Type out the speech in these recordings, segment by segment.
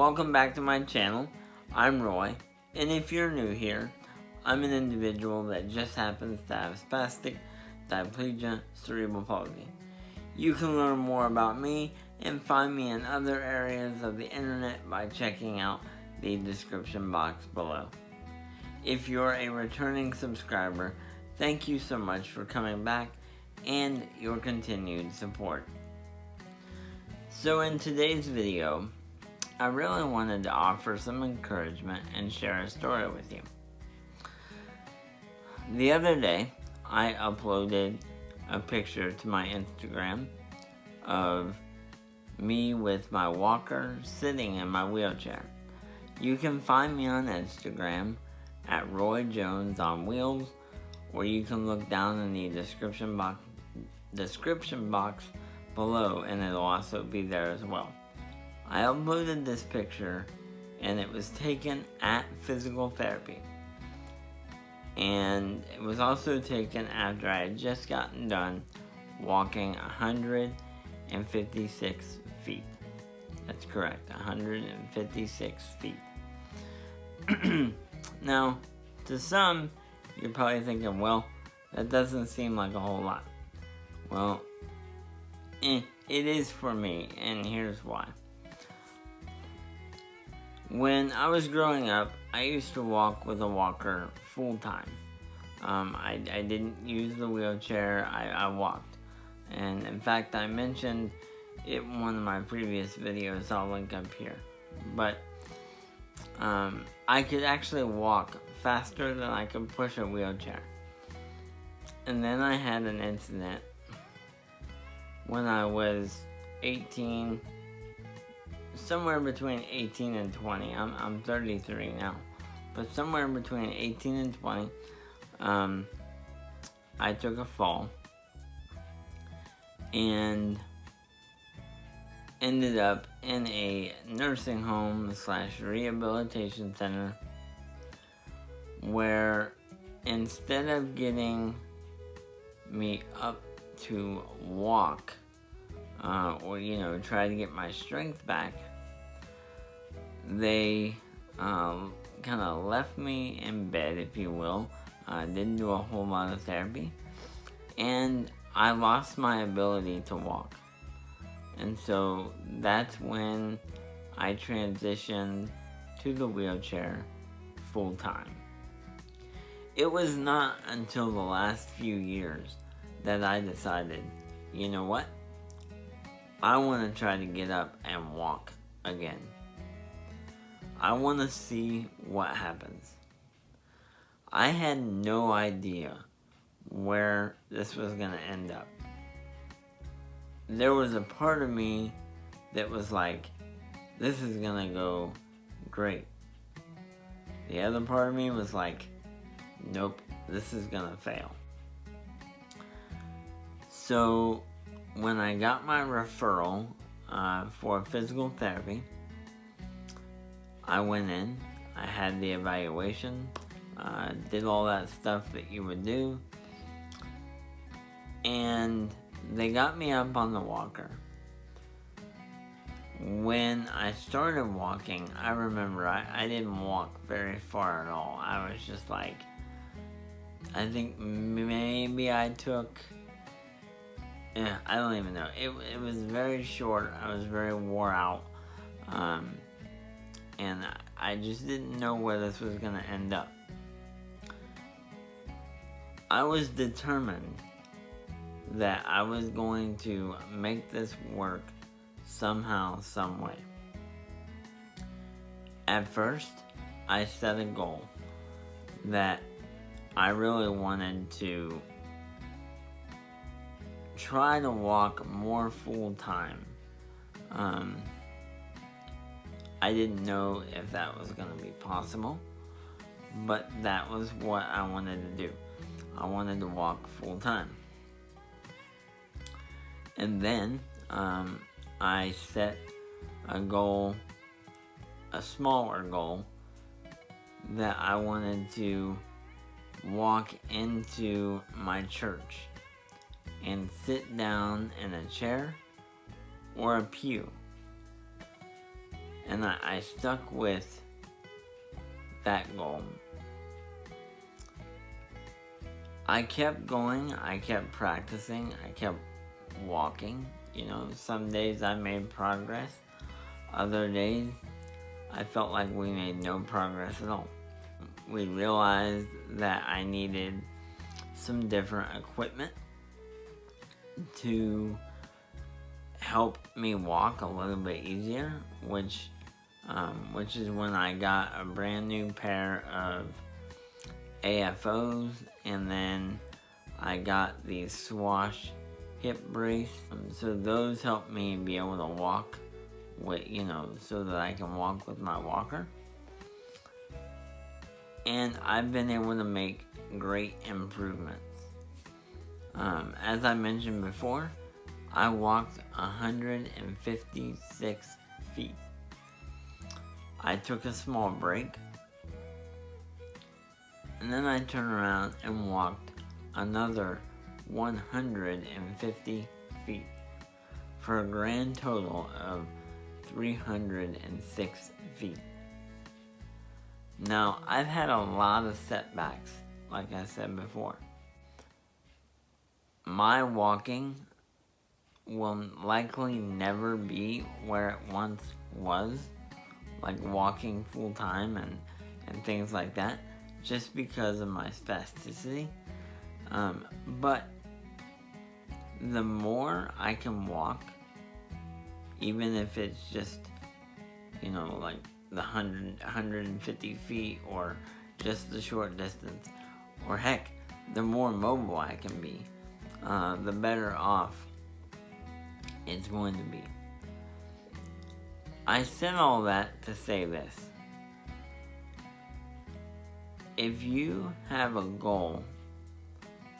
Welcome back to my channel. I'm Roy, and if you're new here, I'm an individual that just happens to have spastic diplegia cerebral palsy. You can learn more about me and find me in other areas of the internet by checking out the description box below. If you're a returning subscriber, thank you so much for coming back and your continued support. So in today's video, I really wanted to offer some encouragement and share a story with you. The other day, I uploaded a picture to my Instagram of me with my walker sitting in my wheelchair. You can find me on Instagram at RoyJonesOnWheels, or you can look down in the description box below and it'll also be there as well. I uploaded this picture and it was taken at physical therapy. And it was also taken after I had just gotten done walking 156 feet. That's correct, 156 feet. Now, to some, you're probably thinking, well, that doesn't seem like a whole lot. Well, it is for me, and here's why. When I was growing up, I used to walk with a walker full time. I didn't use the wheelchair, I walked. And in fact, I mentioned it in one of my previous videos, I'll link up here. But I could actually walk faster than I could push a wheelchair. And then I had an incident when I was 18, somewhere between 18 and 20. I'm 33 now, but somewhere between 18 and 20, I took a fall and ended up in a nursing home / rehabilitation center where instead of getting me up to walk or try to get my strength back, they kind of left me in bed, if you will. Didn't do a whole lot of therapy, and I lost my ability to walk. And so that's when I transitioned to the wheelchair full time. It was not until the last few years that I decided, you know what? I want to try to get up and walk again. I want to see what happens. I had no idea where this was going to end up. There was a part of me that was like, this is going to go great. The other part of me was like, nope, this is going to fail. So when I got my referral for physical therapy, I went in, I had the evaluation, did all that stuff that you would do, and they got me up on the walker. When I started walking, I remember I didn't walk very far at all. I was just like, I think maybe I took, I don't even know. It was very short. I was very wore out. And I just didn't know where this was going to end up. I was determined that I was going to make this work somehow, some way. At first, I set a goal that I really wanted to try to walk more full time. I didn't know if that was going to be possible, but that was what I wanted to do. I wanted to walk full time. And then I set a goal, a smaller goal, that I wanted to walk into my church and sit down in a chair or a pew And I stuck with that goal. I kept going, I kept practicing, I kept walking. Some days I made progress. Other days, I felt like we made no progress at all. We realized that I needed some different equipment to help me walk a little bit easier, which is when I got a brand new pair of AFOs, and then I got the Swash hip brace. So those help me be able to walk with, so that I can walk with my walker. And I've been able to make great improvements. As I mentioned before, I walked 156 feet. I took a small break, and then I turned around and walked another 150 feet for a grand total of 306 feet. Now, I've had a lot of setbacks, like I said before. My walking will likely never be where it once was, like walking full time and things like that, just because of my spasticity. But the more I can walk, even if it's just, like the 150 feet or just the short distance, or heck, the more mobile I can be, the better off it's going to be. I said all that to say this. If you have a goal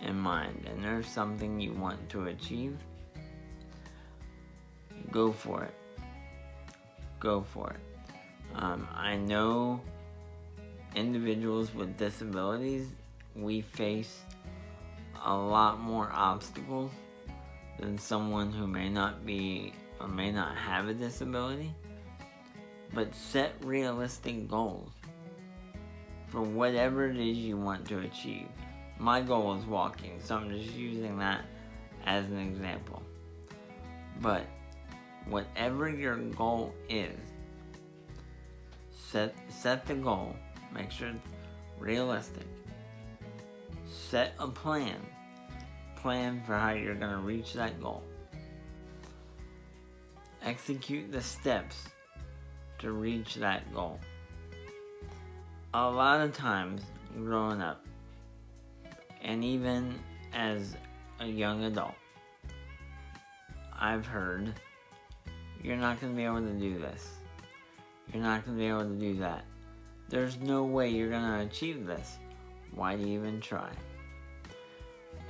in mind and there's something you want to achieve, go for it. Go for it. I know individuals with disabilities, we face a lot more obstacles than someone who may not be or may not have a disability. But set realistic goals for whatever it is you want to achieve. My goal is walking, so I'm just using that as an example. But whatever your goal is, set the goal. Make sure it's realistic. Set a plan. Plan for how you're going to reach that goal. Execute the steps to reach that goal. A lot of times growing up, and even as a young adult, I've heard, you're not going to be able to do this. You're not going to be able to do that. There's no way you're going to achieve this. Why do you even try?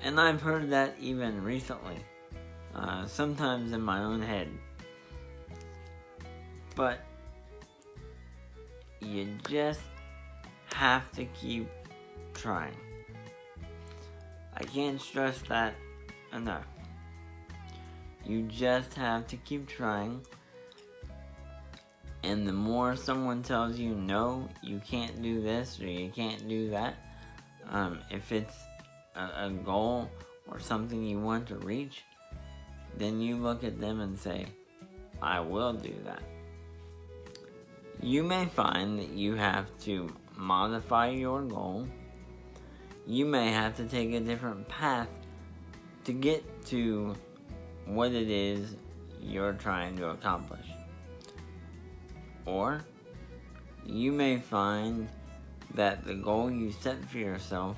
And I've heard that even recently, sometimes in my own head. But you just have to keep trying. I can't stress that enough. You just have to keep trying. And the more someone tells you, no, you can't do this or you can't do that, if it's a goal or something you want to reach, then you look at them and say, I will do that. You may find that you have to modify your goal. You may have to take a different path to get to what it is you're trying to accomplish. Or you may find that the goal you set for yourself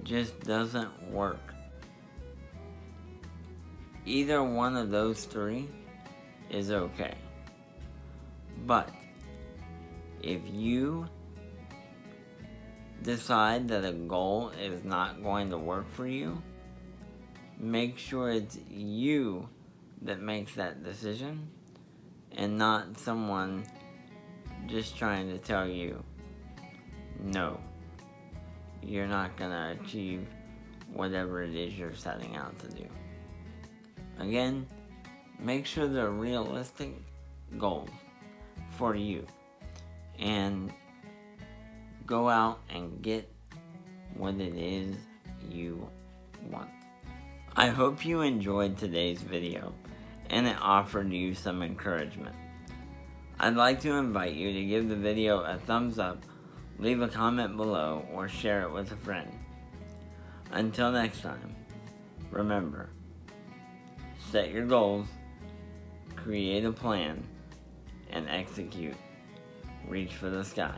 just doesn't work. Either one of those three is okay. But if you decide that a goal is not going to work for you, make sure it's you that makes that decision and not someone just trying to tell you, no, you're not going to achieve whatever it is you're setting out to do. Again, make sure they're realistic goals for you and go out and get what it is you want. I hope you enjoyed today's video and it offered you some encouragement. I'd like to invite you to give the video a thumbs up, leave a comment below, or share it with a friend. Until next time, remember, set your goals, create a plan, and execute. Reach for the sky.